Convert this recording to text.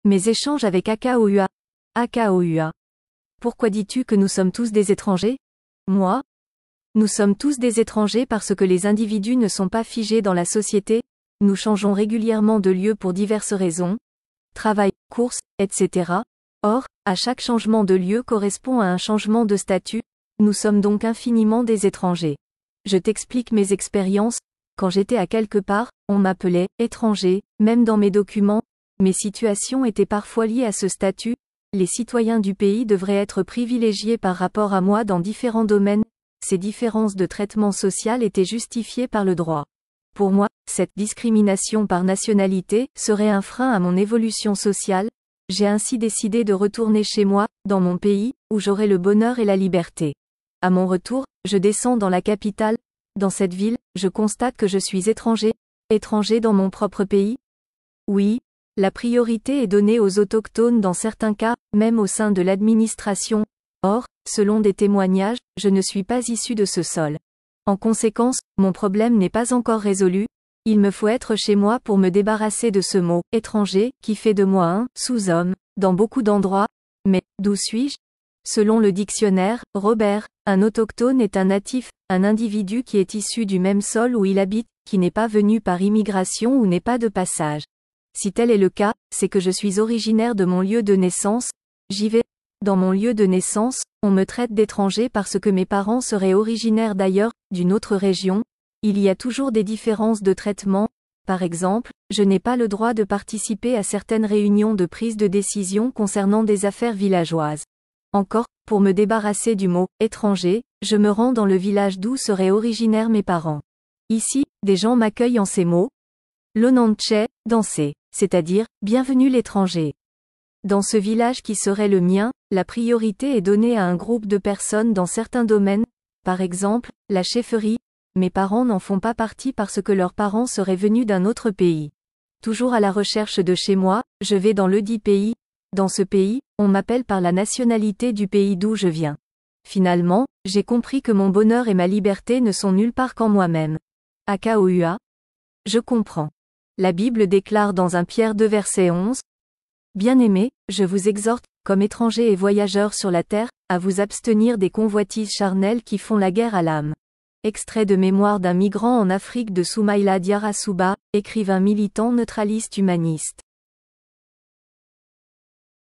Mes échanges avec AKOUA. AKOUA. Pourquoi dis-tu que nous sommes tous des étrangers? Moi? Nous sommes tous des étrangers parce que les individus ne sont pas figés dans la société, nous changeons régulièrement de lieu pour diverses raisons, travail, courses, etc. Or, à chaque changement de lieu correspond à un changement de statut, nous sommes donc infiniment des étrangers. Je t'explique mes expériences, quand j'étais à quelque part, on m'appelait « étranger », même dans mes documents, mes situations étaient parfois liées à ce statut, les citoyens du pays devraient être privilégiés par rapport à moi dans différents domaines, ces différences de traitement social étaient justifiées par le droit. Pour moi, cette discrimination par nationalité serait un frein à mon évolution sociale, j'ai ainsi décidé de retourner chez moi, dans mon pays, où j'aurai le bonheur et la liberté. À mon retour, je descends dans la capitale, dans cette ville, je constate que je suis étranger dans mon propre pays. Oui, la priorité est donnée aux autochtones dans certains cas, même au sein de l'administration. Or, selon des témoignages, je ne suis pas issu de ce sol. En conséquence, mon problème n'est pas encore résolu, il me faut être chez moi pour me débarrasser de ce mot « étranger » qui fait de moi un « sous-homme » dans beaucoup d'endroits. Mais, d'où suis-je? Selon le dictionnaire, Robert, un autochtone est un natif, un individu qui est issu du même sol où il habite, qui n'est pas venu par immigration ou n'est pas de passage. Si tel est le cas, c'est que je suis originaire de mon lieu de naissance, j'y vais. Dans mon lieu de naissance, on me traite d'étranger parce que mes parents seraient originaires d'ailleurs, d'une autre région. Il y a toujours des différences de traitement. Par exemple, je n'ai pas le droit de participer à certaines réunions de prise de décision concernant des affaires villageoises. Encore, pour me débarrasser du mot « étranger », je me rends dans le village d'où seraient originaires mes parents. Ici, des gens m'accueillent en ces mots. Lonantche, danser, c'est-à-dire « bienvenue l'étranger ». Dans ce village qui serait le mien, la priorité est donnée à un groupe de personnes dans certains domaines, par exemple, la chefferie. Mes parents n'en font pas partie parce que leurs parents seraient venus d'un autre pays. Toujours à la recherche de chez moi, je vais dans ledit pays. Dans ce pays, on m'appelle par la nationalité du pays d'où je viens. Finalement, j'ai compris que mon bonheur et ma liberté ne sont nulle part qu'en moi-même. AKOUA. Je comprends. La Bible déclare dans 1 Pierre 2 verset 11. Bien-aimés, je vous exhorte, comme étrangers et voyageurs sur la terre, à vous abstenir des convoitises charnelles qui font la guerre à l'âme. Extrait de Mémoires d'un migrant en Afrique de Soumaïla Diarra Souba, écrivain militant neutraliste humaniste.